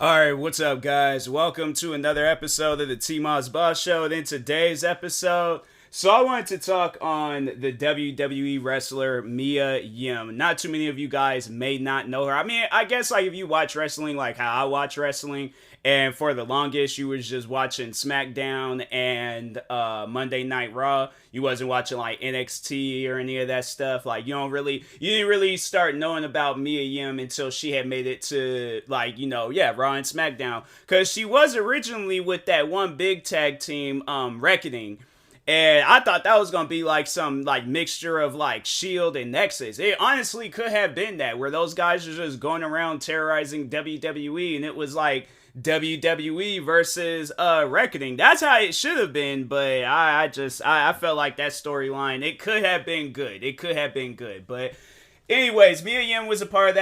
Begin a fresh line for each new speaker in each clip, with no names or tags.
Alright, what's up, guys? Welcome to another episode of the TMossBoss Show. And in today's episode, I wanted to talk on the WWE wrestler Mia Yim. Not too many of you guys may not know her. I mean, I guess like if you watch wrestling like how I watch wrestling, and for the longest you was just watching SmackDown and Monday Night Raw. You wasn't watching like NXT or any of that stuff. Like you didn't really start knowing about Mia Yim until she had made it to like, Raw and SmackDown. Cause she was originally with that one big tag team, Reckoning. And I thought that was going to be like some like mixture of like Shield and Nexus. It honestly could have been that, where those guys are just going around terrorizing WWE, and it was like WWE versus Reckoning. That's how it should have been, but I felt like that storyline, it could have been good. It could have been good, but anyways, Mia Yim was a part of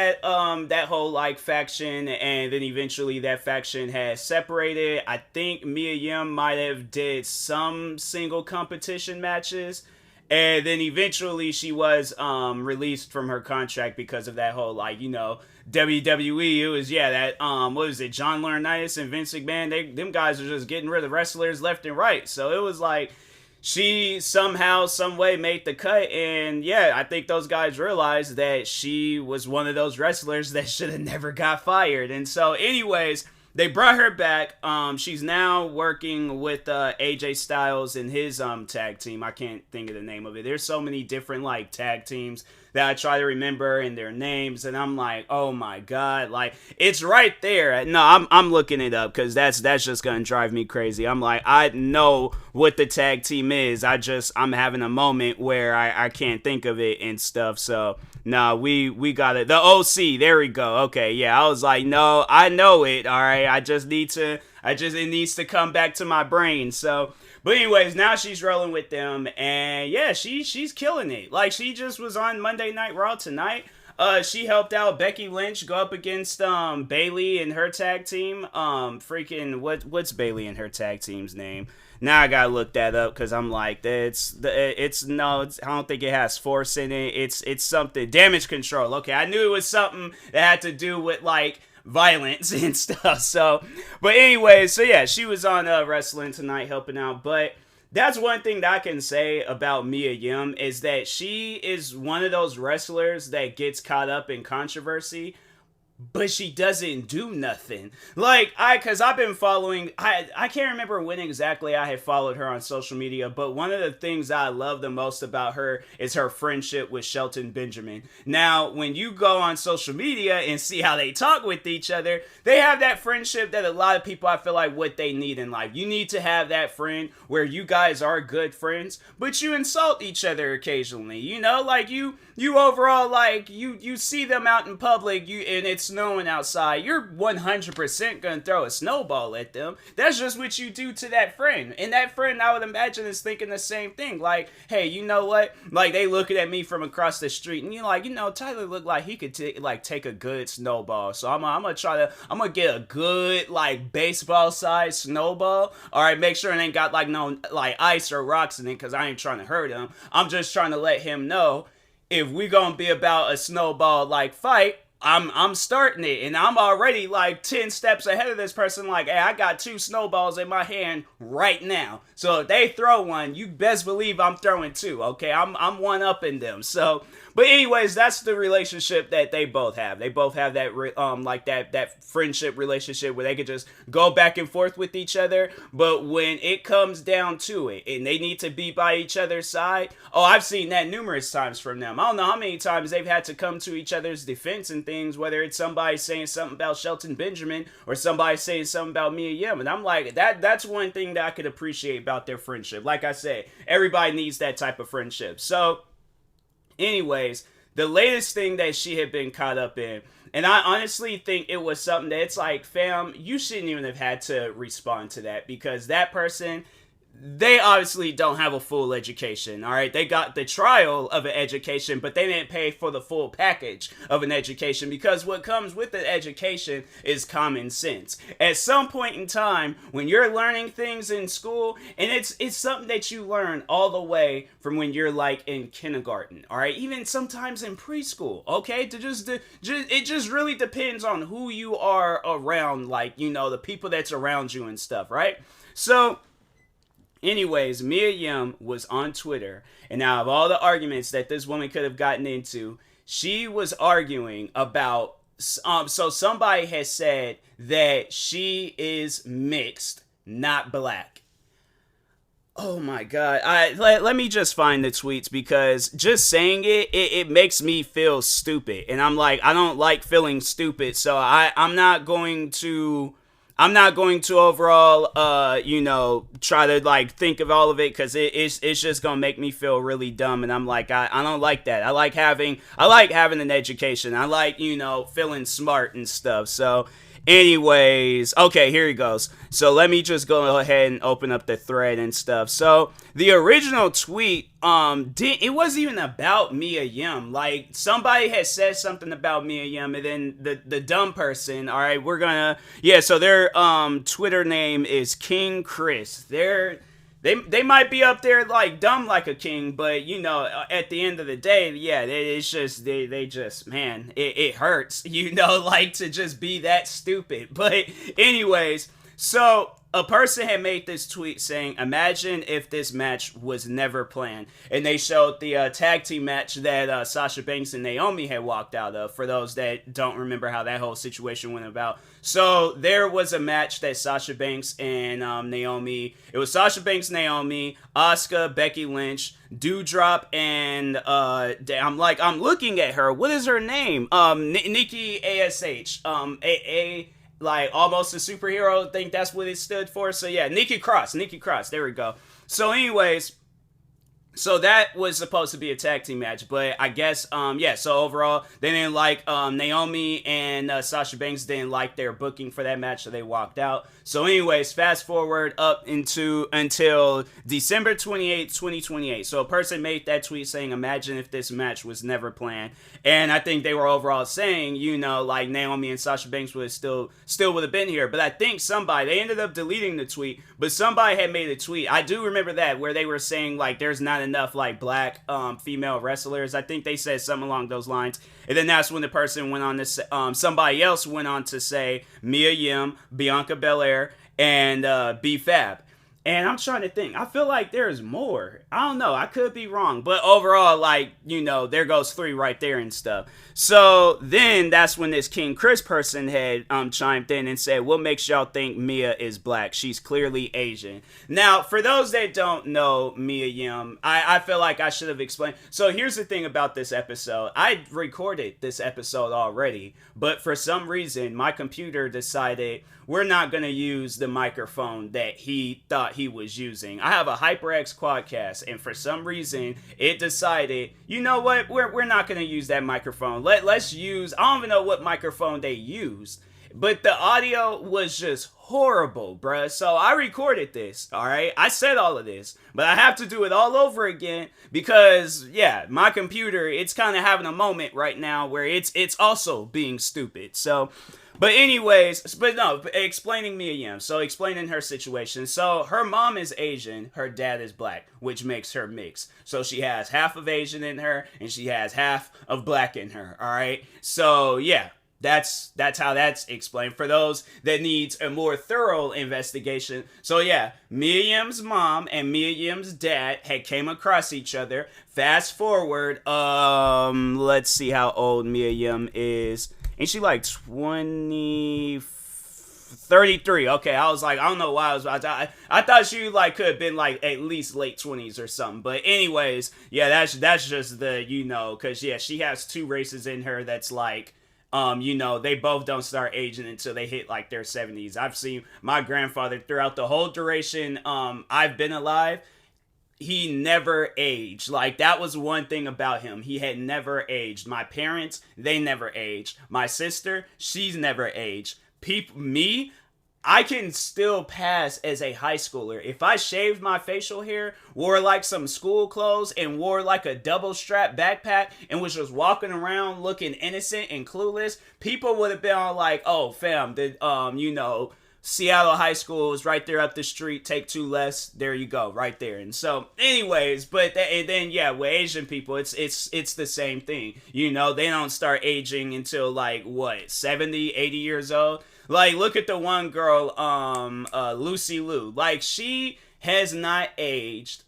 that whole like faction, and then eventually that faction has separated. I think Mia Yim might have did some single competition matches, and then eventually she was released from her contract because of that whole like WWE. It was that what was it, John Laurinaitis and Vince McMahon, them guys are just getting rid of wrestlers left and right. So it was like she somehow, some way made the cut, and I think those guys realized that she was one of those wrestlers that should have never got fired. And so anyways, they brought her back. She's now working with AJ Styles and his tag team. I can't think of the name of it. There's so many different like tag teams that I try to remember and their names, and I'm like, oh my god, like it's right there. No, I'm looking it up because that's just gonna drive me crazy. I'm like, I know what the tag team is. I'm having a moment where I can't think of it and stuff. So no, we got it. The OC, there we go. Okay, yeah, I was like, no, I know it. All right, it needs to come back to my brain. So. But anyways, now she's rolling with them, and she's killing it. Like, she just was on Monday Night Raw tonight. She helped out Becky Lynch go up against Bayley and her tag team. What's Bayley and her tag team's name? Now I gotta look that up because I'm like, I don't think it has force in it. It's something, Damage Control. Okay, I knew it was something that had to do with like violence and stuff. So, but anyways, she was on wrestling tonight helping out. But that's one thing that I can say about Mia Yim, is that she is one of those wrestlers that gets caught up in controversy, but she doesn't do nothing. Like, cause I've been following, I can't remember when exactly I had followed her on social media, but one of the things that I love the most about her is her friendship with Shelton Benjamin. Now, when you go on social media and see how they talk with each other, they have that friendship that a lot of people, I feel like, what they need in life. You need to have that friend where you guys are good friends, but you insult each other occasionally, like you overall, like you see them out in public, and it's snowing outside, you're 100% gonna throw a snowball at them. That's just what you do to that friend. And that friend, I would imagine, is thinking the same thing. Like, hey, you know what? Like, they looking at me from across the street, and you're like, Tyler looked like he could take a good snowball. So I'm gonna get a good, like, baseball-sized snowball. All right, make sure it ain't got, like, no, like, ice or rocks in it, because I ain't trying to hurt him. I'm just trying to let him know, if we gonna be about a snowball like fight, I'm starting it, and I'm already like 10 steps ahead of this person. Like, hey, I got 2 snowballs in my hand right now. So if they throw one, you best believe I'm throwing 2. Okay, I'm one upping them. So, but anyways, that's the relationship that they both have. They both have that that friendship relationship where they could just go back and forth with each other. But when it comes down to it, and they need to be by each other's side, I've seen that numerous times from them. I don't know how many times they've had to come to each other's defense and things, whether it's somebody saying something about Shelton Benjamin or somebody saying something about Mia Yim. And I'm like, that's one thing that I could appreciate about their friendship. Like I said, everybody needs that type of friendship. So anyways, the latest thing that she had been caught up in, and I honestly think it was something that it's like, fam, you shouldn't even have had to respond to that, because that person, they obviously don't have a full education, all right? They got the trial of an education, but they didn't pay for the full package of an education, because what comes with an education is common sense. At some point in time, when you're learning things in school, and it's something that you learn all the way from when you're like in kindergarten, all right? Even sometimes in preschool, okay? It just really depends on who you are around, like, you know, the people that's around you and stuff, right? So anyways, Mia Yim was on Twitter, and out of all the arguments that this woman could have gotten into, she was arguing about, so somebody has said that she is mixed, not black. Oh my god. Let me just find the tweets, because just saying it makes me feel stupid. And I'm like, I don't like feeling stupid, so I'm not going to overall, you know, try to like think of all of it, because it's just gonna make me feel really dumb. And I'm like, I don't like that. I like having an education. I like, you know, feeling smart and stuff. So anyways, okay, here he goes. So let me just go ahead and open up the thread and stuff. So the original tweet, it wasn't even about Mia Yim. Like, somebody had said something about Mia Yim, and then the dumb person, all right, so their Twitter name is King Chris. They might be up there like dumb like a king, but you know, at the end of the day, yeah, it's just they just, man, it hurts, you know, like to just be that stupid. But anyways, so a person had made this tweet saying, imagine if this match was never planned. And they showed the tag team match that Sasha Banks and Naomi had walked out of, for those that don't remember how that whole situation went about. So there was a match that Sasha Banks and Naomi, it was Sasha Banks, Naomi, Asuka, Becky Lynch, Doudrop, and I'm looking at her. What is her name? Nikki ASH. Like almost a superhero, I think that's what it stood for. So yeah, Nikki Cross, there we go. So anyways, so that was supposed to be a tag team match, but I guess, so overall, they didn't like, Naomi and Sasha Banks didn't like their booking for that match, so they walked out. So anyways, fast forward up until December 28th, 2028. So a person made that tweet saying, imagine if this match was never planned. And I think they were overall saying, you know, like Naomi and Sasha Banks would still would have been here. But I think they ended up deleting the tweet, but somebody had made a tweet. I do remember that, where they were saying like there's not enough like black female wrestlers. I think they said something along those lines. And then that's when the person went on to say, somebody else went on to say Mia Yim, Bianca Belair, and B-Fab. And I'm trying to think. I feel like there's more. I don't know. I could be wrong. But overall, like, you know, there goes 3 right there and stuff. So then that's when this King Chris person had chimed in and said, what makes y'all think Mia is black? She's clearly Asian. Now, for those that don't know Mia Yim, I feel like I should have explained. So here's the thing about this episode. I recorded this episode already, but for some reason, my computer decided we're not going to use the microphone that he thought he was using. I have a HyperX Quadcast, and for some reason, it decided, you know what, we're not going to use that microphone. Let's use, I don't even know what microphone they used, but the audio was just horrible, bruh. So I recorded this, alright? I said all of this, but I have to do it all over again because, yeah, my computer, it's kind of having a moment right now where it's also being stupid. So, but anyways, explaining Mia Yim. So explaining her situation. So her mom is Asian, her dad is black, which makes her mixed. So she has half of Asian in her, and she has half of black in her, alright? So, yeah. That's how that's explained for those that needs a more thorough investigation. So yeah, Mia Yim's mom and Mia Yim's dad had came across each other. Fast forward, let's see how old Mia Yim is. Ain't she like 33? Okay, I was like, I don't know why I thought she like could have been like at least late 20s or something. But anyways, yeah, that's just the, you know, because yeah, she has 2 races in her that's like, you know, they both don't start aging until they hit like their 70s. I've seen my grandfather throughout the whole duration I've been alive. He never aged. Like, that was one thing about him. He had never aged. My parents, they never aged. My sister, she's never aged. Me, I can still pass as a high schooler. If I shaved my facial hair, wore like some school clothes, and wore like a double strap backpack and was just walking around looking innocent and clueless, people would have been all like, oh fam, Seattle High School is right there up the street. Take two less. There you go, right there. And so, anyways, and then yeah, with Asian people, it's the same thing. They don't start aging until like what 70, 80 years old. Like, look at the one girl, Lucy Liu. Like, she has not aged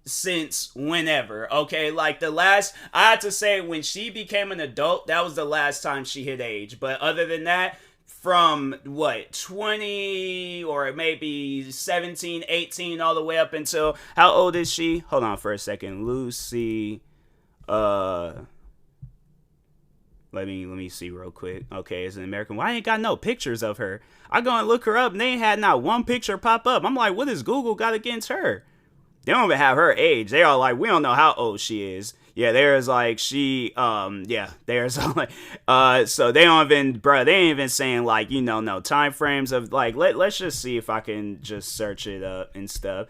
since whenever. Okay, like I have to say, when she became an adult, that was the last time she hit age. But other than that, from what 20 or maybe 17, 18, all the way up until how old is she? Hold on for a second. Lucy let me see real quick. Okay, it's an American. Why ain't got no pictures of her? I go and look her up and they ain't had not one picture pop up. I'm like, what has Google got against her? They don't even have her age. They are like, we don't know how old she is. Yeah, there's like there's like so they don't even, bruh, they ain't even saying like, no time frames of like, let's just see if I can just search it up and stuff.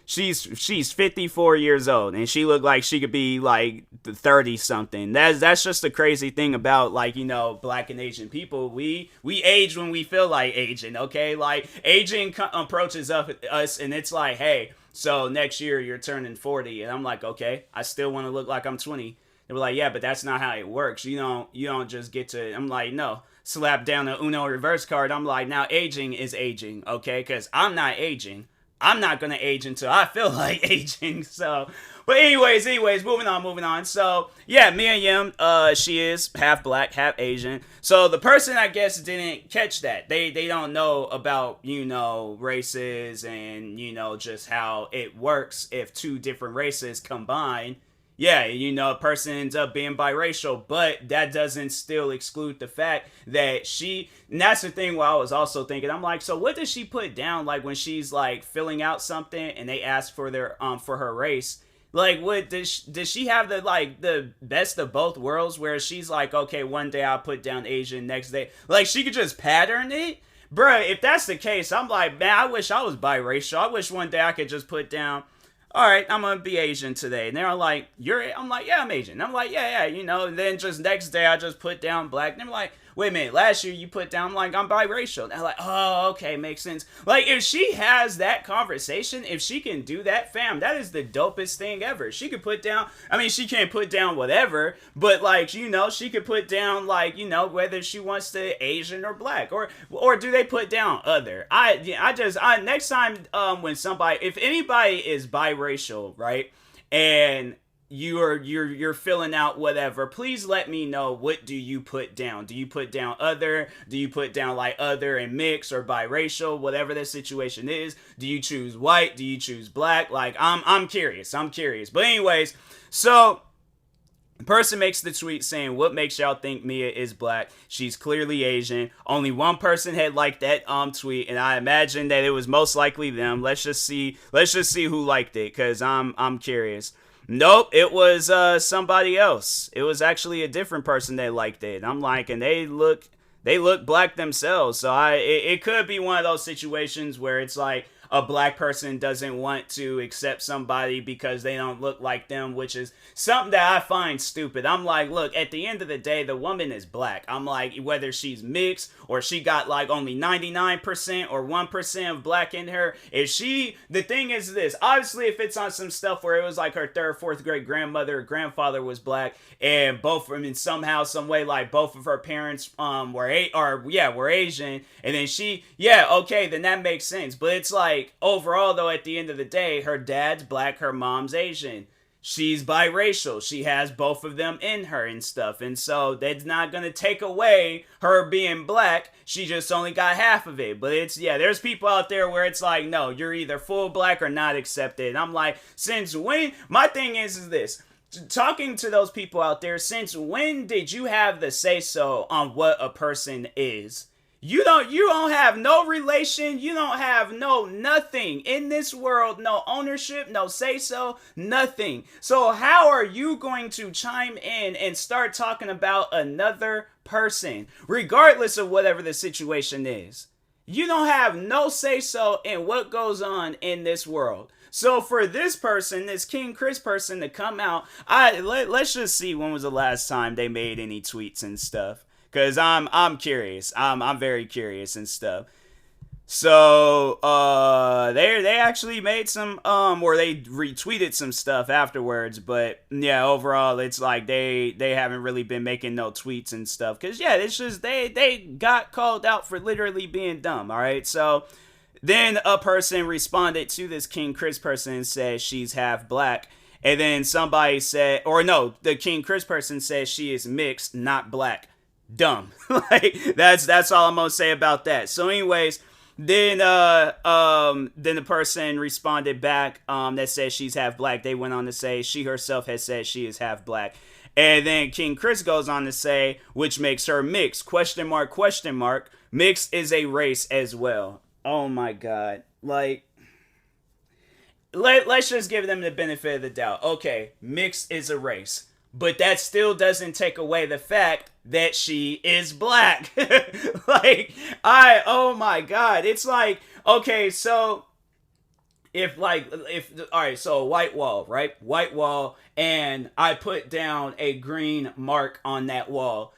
She's 54 years old and she looked like she could be like 30 something. That's just the crazy thing about like, Black and Asian people. We age when we feel like aging, okay? Like aging approaches us and it's like, hey, so next year you're turning 40, and I'm like, okay, I still want to look like I'm 20. They were like, yeah, but that's not how it works. You don't just get to. I'm like, no, slap down a Uno reverse card. I'm like, now aging is aging, okay? Because I'm not aging. I'm not gonna age until I feel like aging. So, but anyways, moving on. So yeah, Mia Yim, she is half Black, half Asian. So the person, I guess, didn't catch that. They don't know about races and just how it works if two different races combine. Yeah, a person ends up being biracial, but that doesn't still exclude the fact that and that's the thing where I was also thinking, I'm like, so what does she put down, like, when she's, like, filling out something and they ask for for her race? Like, what, does she have the best of both worlds where she's like, okay, one day I'll put down Asian, next day, like, she could just pattern it? Bruh, if that's the case, I'm like, man, I wish I was biracial. I wish one day I could just put down, all right, I'm gonna be Asian today. And they're like, I'm like, yeah, I'm Asian. I'm like, yeah, and then just next day I just put down Black. And they're like, wait a minute, last year you put down, like, I'm biracial. And they're like, oh, okay, makes sense. Like, if she has that conversation, if she can do that, fam, that is the dopest thing ever. She could put down, she can't put down whatever, but, like, she could put down, like, whether she wants to Asian or Black, or do they put down other? Next time, when if anybody is biracial, right, and you're filling out whatever, please let me know, what do you put down? Do you put down other? Do you put down like other and mix or biracial, whatever the situation is? Do you choose white? Do you choose Black? Like, I'm curious. But anyways, so the person makes the tweet saying, what makes y'all think Mia is Black? She's clearly Asian. Only one person had liked that tweet, and I imagine that it was most likely them. Let's just see who liked it, because I'm curious. Nope, it was somebody else. It was actually a different person that liked it. I'm like, and they look Black themselves. So it could be one of those situations where it's like a Black person doesn't want to accept somebody because they don't look like them, which is something that I find stupid. I'm like, look, at the end of the day, the woman is Black. I'm like, whether she's mixed or she got like only 99% or 1% of Black in her, the thing is this, obviously if it's on some stuff where it was like her third, fourth great grandmother or grandfather was Black, and both, somehow, some way, like both of her parents were Asian, and then okay, then that makes sense. But it's like, overall though, at the end of the day, her dad's Black, her mom's Asian. She's biracial. She has both of them in her and stuff. And so that's not going to take away her being Black. She just only got half of it. But there's people out there where it's like, no, you're either full Black or not accepted. And I'm like, since when? My thing is this. Talking to those people out there, since when did you have the say-so on what a person is? You don't have no relation, you don't have no nothing in this world, no ownership, no say-so, nothing. So how are you going to chime in and start talking about another person, regardless of whatever the situation is? you don't have no say-so in what goes on in this world. So for this person, this King Chris person to come out, let's just see when was the last time they made any tweets and stuff. Cause I'm curious. I'm very curious and stuff. So they actually made some or they retweeted some stuff afterwards, but yeah, overall it's like they haven't really been making no tweets and stuff, cuz yeah, it's just they got called out for literally being dumb, all right? So then a person responded to this King Chris person and said she's half black. And then somebody said, or no, the King Chris person says she is mixed, not black. Dumb. Like that's all I'm gonna say about that. So anyways, then the person responded back that says she's half black. They went on to say she herself has said she is half black. And then King Chris goes on to say, which makes her mixed, question mark, question mark. Mixed is a race as well. Oh my God. Like, let's just give them the benefit of the doubt. Okay, mixed is a race. But that still doesn't take away the fact that she is black. Like, oh my God. It's like, okay, so all right, so a white wall, right? White wall, and I put down a green mark on that wall.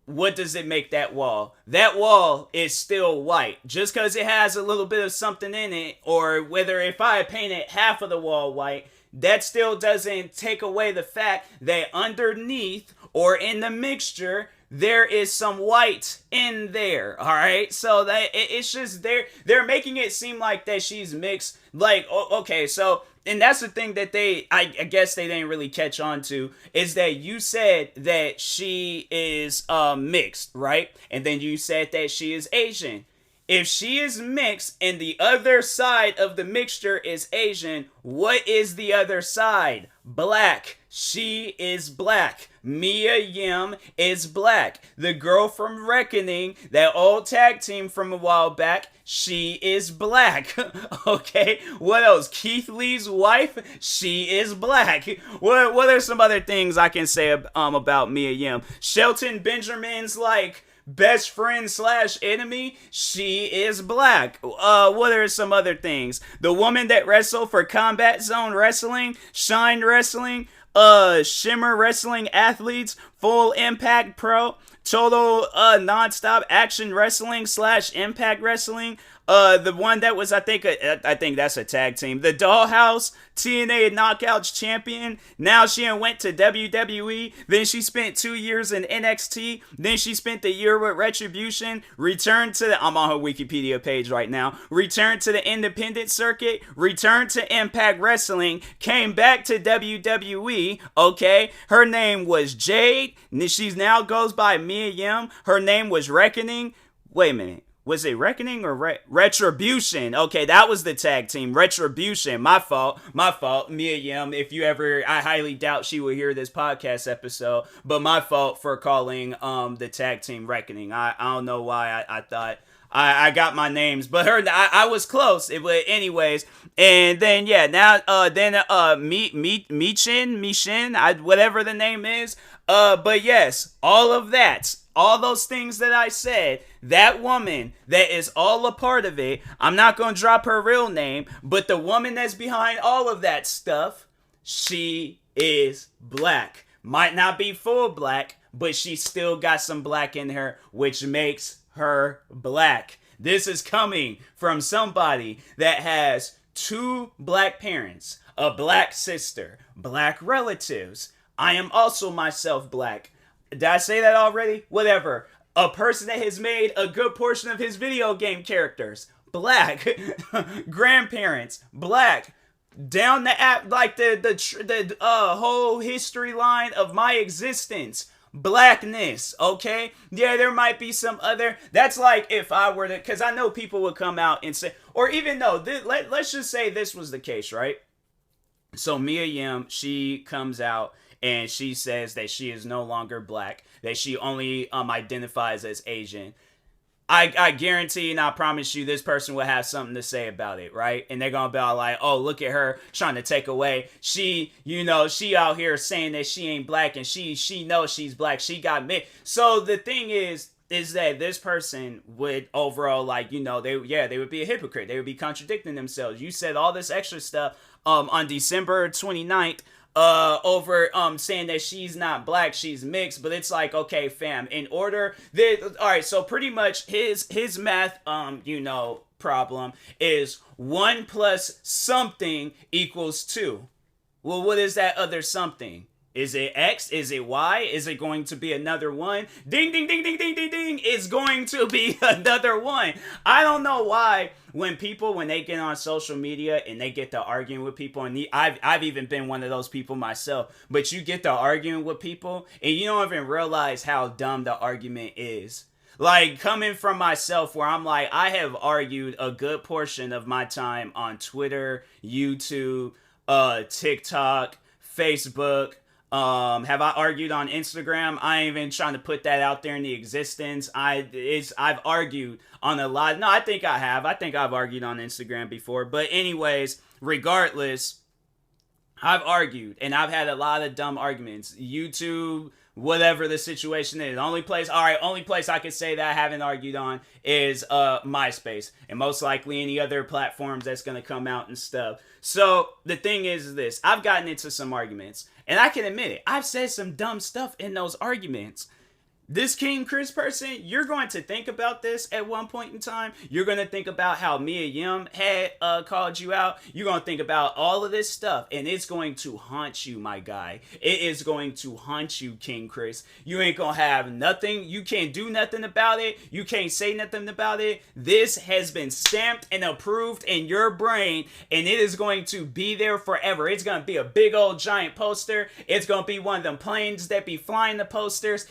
What does it make that wall? That wall is still white. Just because it has a little bit of something in it, or whether if I painted half of the wall white, that still doesn't take away the fact that underneath or in the mixture, there is some white in there, all right? So that it's just they're making it seem like that she's mixed. Like, okay, so, and that's the thing that I guess they didn't really catch on to, is that you said that she is mixed, right? And then you said that she is Asian. If she is mixed and the other side of the mixture is Asian, what is the other side? Black. She is black. Mia Yim is black. The girl from Reckoning, that old tag team from a while back, she is black. Okay, what else? Keith Lee's wife, she is black. What are some other things I can say about Mia Yim? Shelton Benjamin's like best friend / enemy, she is black. What are some other things? The woman that wrestled for Combat Zone Wrestling, Shine Wrestling, Shimmer Wrestling Athletes, Full Impact Pro, Total Nonstop Action Wrestling / Impact Wrestling, the one that was, I think that's a tag team. The Dollhouse, TNA Knockouts champion. Now she went to WWE. Then she spent 2 years in NXT. Then she spent a year with Retribution. Returned to I'm on her Wikipedia page right now. Returned to the independent circuit. Returned to Impact Wrestling. Came back to WWE. Okay. Her name was Jade. She now goes by Mia Yim. Her name was Reckoning. Wait a minute. Was it Reckoning or Retribution? Okay, that was the tag team. Retribution. My fault. Mia Yim, if you ever, I highly doubt she will hear this podcast episode, but my fault for calling the tag team Reckoning. I don't know why I thought I got my names, but I was close. But anyways, and then yeah, now Michin, whatever the name is. But yes, all of that. All those things that I said, that woman that is all a part of it, I'm not going to drop her real name, but the woman that's behind all of that stuff, she is black. Might not be full black, but she still got some black in her, which makes her black. This is coming from somebody that has 2 black parents, a black sister, black relatives. I am also myself black. Did I say that already? Whatever. A person that has made a good portion of his video game characters black. Grandparents black. Down the app, like the whole history line of my existence, blackness. Okay, yeah, there might be some other. That's like if I were to, because I know people would come out and say, or even though let's just say this was the case, right? So Mia Yim, she comes out and she says that she is no longer black, that she only identifies as Asian. I guarantee and I promise you this person will have something to say about it, right? And they're gonna be all like, oh, look at her trying to take away. She, she out here saying that she ain't black and she knows she's black. She got me. So the thing is that this person would overall, they would be a hypocrite. They would be contradicting themselves. You said all this extra stuff on December 29th over saying that she's not black, she's mixed, but it's like, okay, fam, in order that, all right, so pretty much his math problem is 1 plus something equals 2. Well, what is that other something? Is it X? Is it Y? Is it going to be another 1? Ding, ding, ding, ding, ding, ding, ding. It's going to be another 1. I don't know why when they get on social media and they get to arguing with people, and I've even been one of those people myself, but you get to arguing with people and you don't even realize how dumb the argument is. Like, coming from myself, where I'm like, I have argued a good portion of my time on Twitter, YouTube, TikTok, Facebook. Have I argued on Instagram? I ain't even trying to put that out there in the existence. I've argued on a lot. No, I think I have. I think I've argued on Instagram before. But anyways, regardless, I've argued and I've had a lot of dumb arguments. YouTube, whatever the situation is. Only place I could say that I haven't argued on is MySpace, and most likely any other platforms that's gonna come out and stuff. So the thing is this: I've gotten into some arguments, and I can admit it. I've said some dumb stuff in those arguments. This King Chris person, you're going to think about this at one point in time. You're going to think about how Mia Yim had called you out. You're going to think about all of this stuff, and it's going to haunt you, my guy. It is going to haunt you, King Chris. You ain't going to have nothing. You can't do nothing about it. You can't say nothing about it. This has been stamped and approved in your brain, and it is going to be there forever. It's going to be a big old giant poster. It's going to be one of them planes that be flying the posters.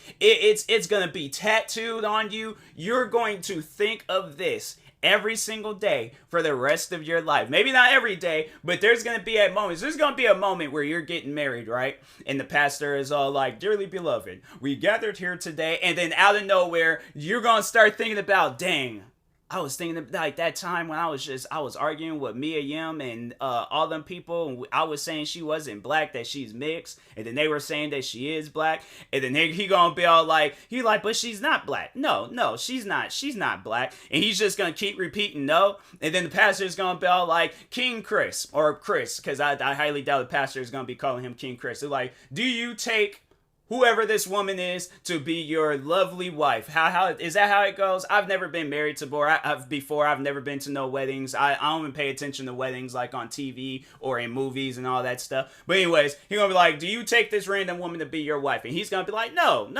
It's going to be tattooed on you. You're going to think of this every single day for the rest of your life. Maybe not every day, but there's going to be moments. There's going to be a moment where you're getting married, right? And the pastor is all like, dearly beloved, we gathered here today. And then out of nowhere, you're going to start thinking about, dang, I was thinking of like that time when I was arguing with Mia Yim and all them people, and I was saying she wasn't black, that she's mixed, and then they were saying that she is black, and then he gonna be all like, but she's not black. No, she's not black, and he's just gonna keep repeating no, and then the pastor's gonna be all like, King Chris, or Chris, because I highly doubt the pastor is gonna be calling him King Chris. They're like, do you take whoever this woman is to be your lovely wife? How is that how it goes? I've never been married to before. I've never been to no weddings. I don't even pay attention to weddings like on TV or in movies and all that stuff. But anyways, he's gonna be like, do you take this random woman to be your wife? And he's gonna be like, no,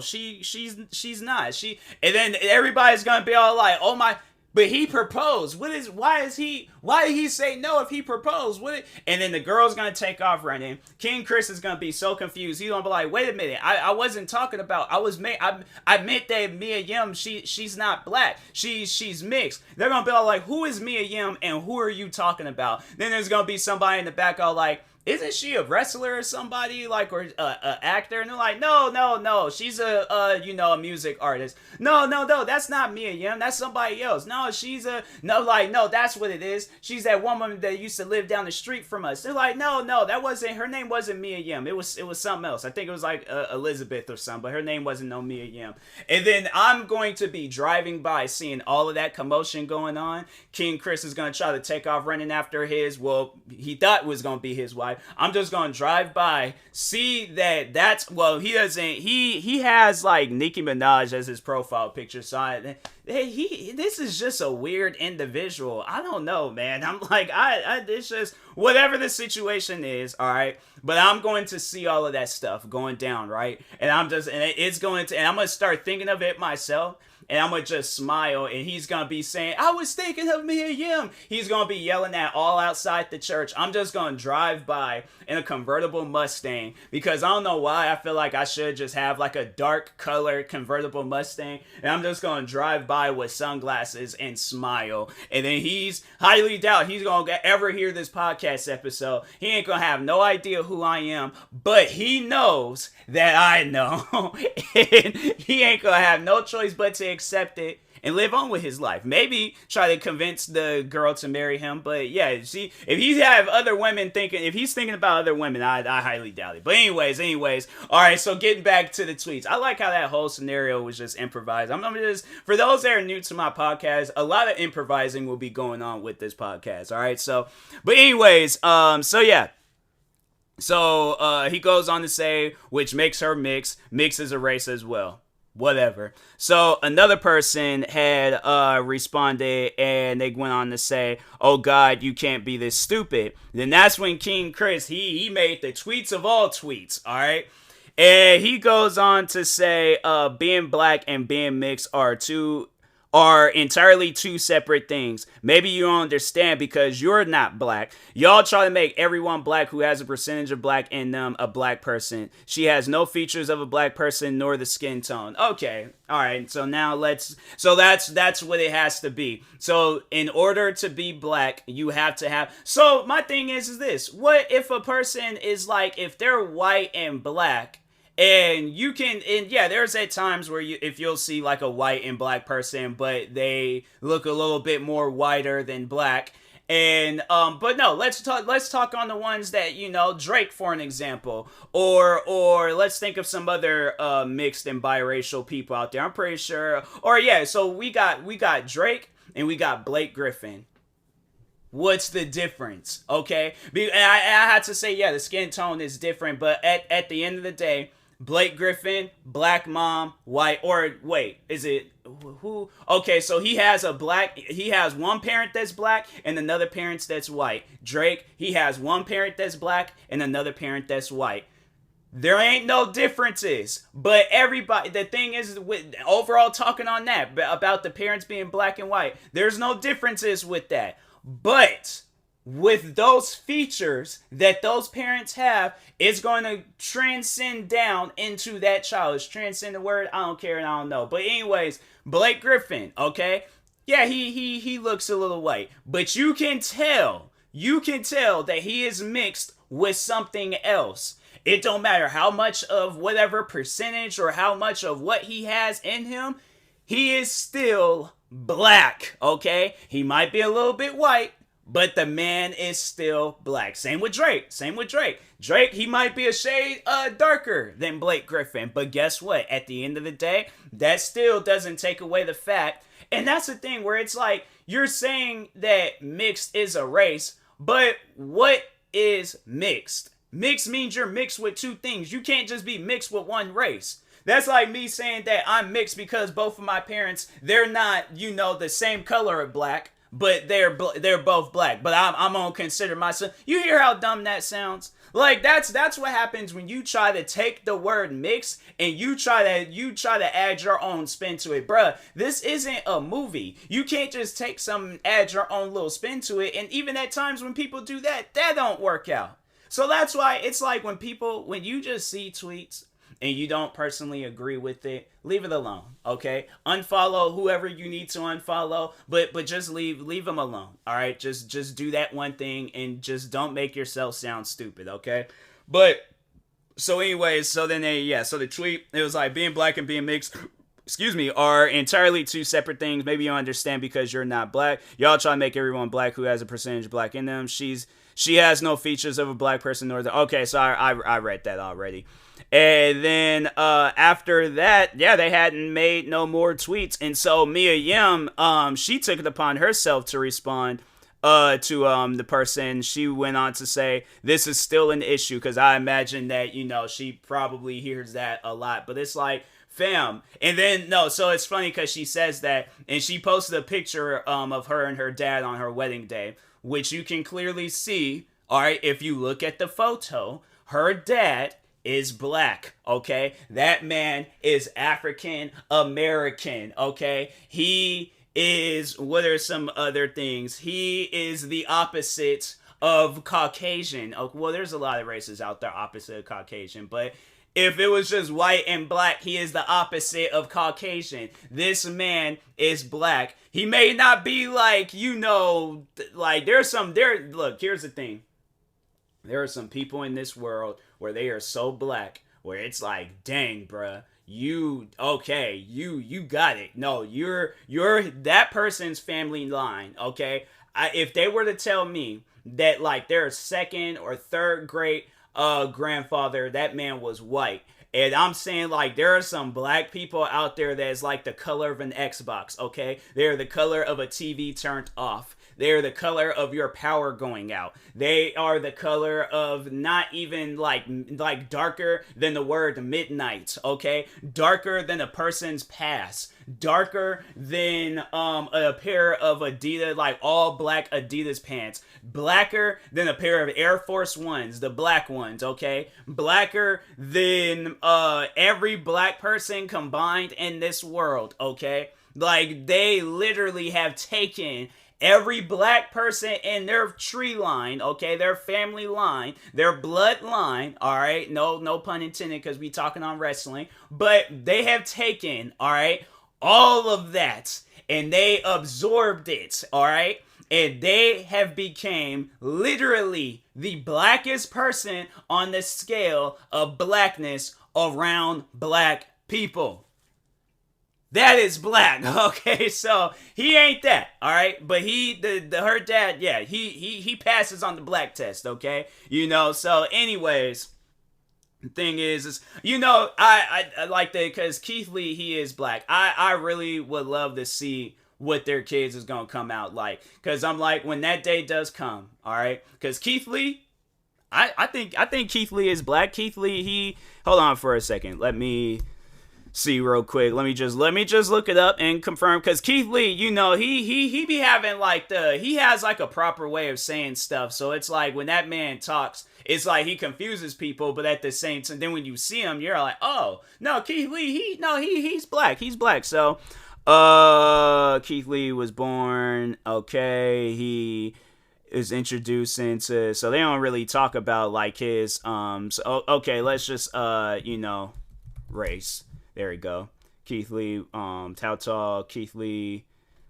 she's not. And then everybody's gonna be all like, oh my. But he proposed. Why did he say no if he proposed? And then the girl's going to take off running. King Chris is going to be so confused. He's going to be like, wait a minute. I wasn't talking about, I meant that Mia Yim, she's not black. She's mixed. They're going to be all like, who is Mia Yim and who are you talking about? Then there's going to be somebody in the back all like, isn't she a wrestler or somebody, like, or a actor? And they're like, no, she's a music artist. No, that's not Mia Yim, that's somebody else. No, that's what it is. She's that woman that used to live down the street from us. They're like, no, her name wasn't Mia Yim. It was something else. I think it was like Elizabeth or something, but her name wasn't no Mia Yim. And then I'm going to be driving by, seeing all of that commotion going on. King Chris is going to try to take off running after he thought was going to be his wife. I'm just gonna drive by, see he has like Nicki Minaj as his profile picture, so this is just a weird individual. I don't know, man. I'm like, it's just whatever the situation is, all right. But I'm going to see all of that stuff going down, right? And I'm gonna start thinking of it myself. And I'm going to just smile, and he's going to be saying, I was thinking of Mia Yim. He's going to be yelling that all outside the church. I'm just going to drive by in a convertible Mustang, because I don't know why I feel like I should just have like a dark colored convertible Mustang, and I'm just going to drive by with sunglasses and smile. And then he's highly doubt he's going to ever hear this podcast episode. He ain't going to have no idea who I am, but he knows that I know. And he ain't going to have no choice but to accept it and live on with his life. Maybe try to convince the girl to marry him. But yeah, see, if he have other women thinking, if he's thinking about other women, I highly doubt it. But anyways, all right. So getting back to the tweets, I like how that whole scenario was just improvised. I'm just, for those that are new to my podcast, a lot of improvising will be going on with this podcast. All right. So, but anyways, so yeah. So he goes on to say, which makes her mix. Mix is a race as well. Whatever. So another person had responded, and they went on to say, "Oh God, you can't be this stupid." Then that's when King Chris he made the tweets of all tweets. All right, and he goes on to say, "Being black and being mixed are entirely two separate things. Maybe you don't understand because you're not black. Y'all try to make everyone black who has a percentage of black in them a black person. She has no features of a black person nor the skin tone." Okay. All right. So now that's what it has to be. So in order to be black, you have to have. So my thing is this. What if a person is like, if they're white and black, and you can, and yeah, there's at times where if you'll see like a white and black person, but they look a little bit more whiter than black. And but no, let's talk on the ones that, Drake, for an example, or let's think of some other mixed and biracial people out there. I'm pretty sure, or yeah, so we got Drake and we got Blake Griffin. What's the difference? Okay, I had to say, yeah, the skin tone is different, but at the end of the day, Blake Griffin, black mom, white, or wait, is it who? Okay, so he has one parent that's black and another parent that's white. Drake, he has one parent that's black and another parent that's white. There ain't no differences, but everybody, the thing is, with overall talking on that, about the parents being black and white, there's no differences with that. But with those features that those parents have, it's going to transcend down into that child. It's transcend the word, I don't care and I don't know. But anyways, Blake Griffin, okay? Yeah, he looks a little white, but you can tell that he is mixed with something else. It don't matter how much of whatever percentage or how much of what he has in him, he is still black, okay? He might be a little bit white, but the man is still black. Same with Drake. Drake, he might be a shade darker than Blake Griffin. But guess what? At the end of the day, that still doesn't take away the fact. And that's the thing where it's like, you're saying that mixed is a race, but what is mixed? Mixed means you're mixed with two things. You can't just be mixed with one race. That's like me saying that I'm mixed because both of my parents, they're not, the same color of black, but they're both black. But I'm gonna consider myself. You hear how dumb that sounds? Like that's what happens when you try to take the word mix and you try to add your own spin to it, bruh. This isn't a movie. You can't just take add your own little spin to it. And even at times when people do that don't work out. So that's why it's like when you just see tweets and you don't personally agree with it, leave it alone, okay? Unfollow whoever you need to unfollow, but just leave them alone, all right? Just do that one thing and just don't make yourself sound stupid, okay? But, so anyways, so the tweet, it was like, being black and being mixed, are entirely two separate things. Maybe you don't understand because you're not black. Y'all try to make everyone black who has a percentage of black in them. She has no features of a black person nor the, okay, so I read that already. And then after that, yeah, they hadn't made no more tweets. And so Mia Yim, she took it upon herself to respond to the person. She went on to say, this is still an issue, because I imagine that, she probably hears that a lot. But it's like, fam. And then, no, so it's funny because she says that, and she posted a picture of her and her dad on her wedding day, which you can clearly see, all right, if you look at the photo, her dad is black, okay? That man is African American, okay? He is, what are some other things? He is the opposite of Caucasian. Oh, well, there's a lot of races out there opposite of Caucasian, but if it was just white and black, he is the opposite of Caucasian. This man is black. He may not be like, like look, here's the thing. There are some people in this world where they are so black, where it's like, dang, bruh, you got it. No, you're that person's family line, okay? If they were to tell me that like their second or third great grandfather, that man was white, and I'm saying like there are some black people out there that's like the color of an Xbox, okay? They're the color of a TV turned off. They're the color of your power going out. They are the color of not even like darker than the word midnight, okay? Darker than a person's past. Darker than a pair of Adidas, like all black Adidas pants. Blacker than a pair of Air Force Ones, the black ones, okay? Blacker than every black person combined in this world, okay? Like, they literally have taken every black person in their tree line, okay, their family line, their bloodline, all right, no pun intended because we talking on wrestling, but they have taken, all right, all of that, and they absorbed it, all right, and they have became literally the blackest person on the scale of blackness around black people. That is black, okay? So he ain't that, all right? But her dad, yeah, he passes on the black test, okay? You know. So, anyways, the thing is you know, I like that because Keith Lee, he is black. I really would love to see what their kids is gonna come out like, because I'm like, when that day does come, all right? Because Keith Lee, I think Keith Lee is black. Keith Lee, he hold on for a second, let me see real quick. Let me just look it up and confirm, because Keith Lee, you know, he be having like he has like a proper way of saying stuff. So it's like when that man talks, it's like he confuses people, but at the same time, then when you see him, you're like, oh no, Keith Lee, he's black. He's black. So Keith Lee was born, okay, he is introduced into, so they don't really talk about like his so, okay, let's just you know, race. There we go. Keith Lee, how tall? Keith Lee,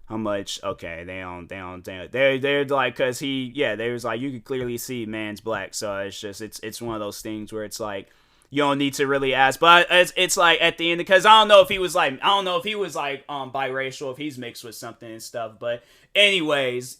how much? Okay, they're like, cause they was like, you could clearly see man's black, so it's one of those things where it's like, you don't need to really ask, but it's like at the end, because I don't know if he was like biracial, if he's mixed with something and stuff, but anyways,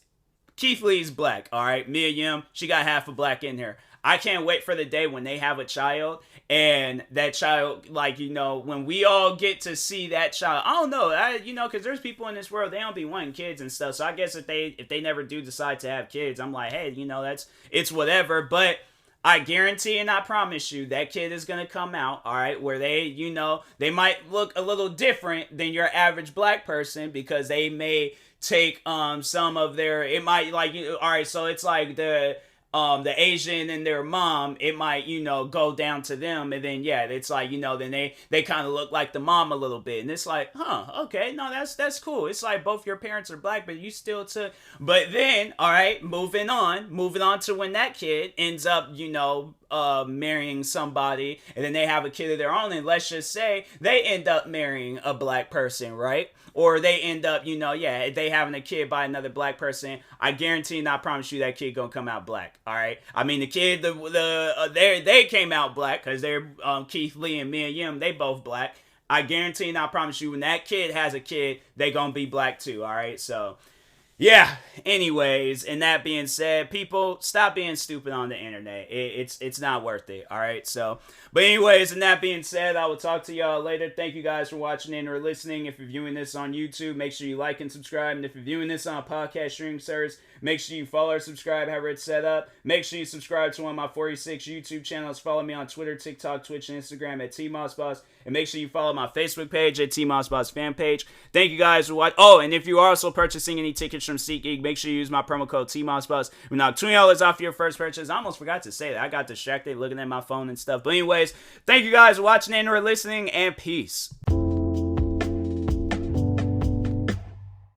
Keith Lee's black, all right? Mia Yim, she got half a black in her. I can't wait for the day when they have a child, and that child, like, you know, when we all get to see that child, I don't know, you know, because there's people in this world, they don't be wanting kids and stuff, so I guess if they never do decide to have kids, I'm like, hey, you know, it's whatever, but I guarantee and I promise you that kid is going to come out, all right, where they, you know, they might look a little different than your average black person, because they may take some of their, it might, like, all right, so it's like the Asian and their mom, it might, you know, go down to them, and then yeah, it's like, you know, then they kind of look like the mom a little bit, and it's like, okay, no, that's cool. It's like both your parents are black, but you still took, but then, all right, moving on to when that kid ends up, you know, marrying somebody, and then they have a kid of their own, and let's just say they end up marrying a black person, right? Or they end up, you know, yeah, they having a kid by another black person. I guarantee and I promise you that kid gonna come out black. All right. I mean, the kid, they came out black because they're Keith Lee and Mia Yim. They both black. I guarantee and I promise you, when that kid has a kid, they gonna be black too. All right. So yeah. Anyways, and that being said, people, stop being stupid on the internet. It's not worth it. All right. So, but anyways, and that being said, I will talk to y'all later. Thank you guys for watching and or listening. If you're viewing this on YouTube, make sure you like and subscribe. And if you're viewing this on a podcast streaming service, make sure you follow or subscribe, however it's set up. Make sure you subscribe to one of my 46 YouTube channels. Follow me on Twitter, TikTok, Twitch, and Instagram at TMossBoss. And make sure you follow my Facebook page at TMossBoss fan page. Thank you guys for watching. Oh, and if you are also purchasing any tickets from SeatGeek, make sure you use my promo code TMossBoss. We knock $20 off your first purchase. I almost forgot to say that. I got distracted looking at my phone and stuff. But anyways, thank you guys for watching and or listening, and peace.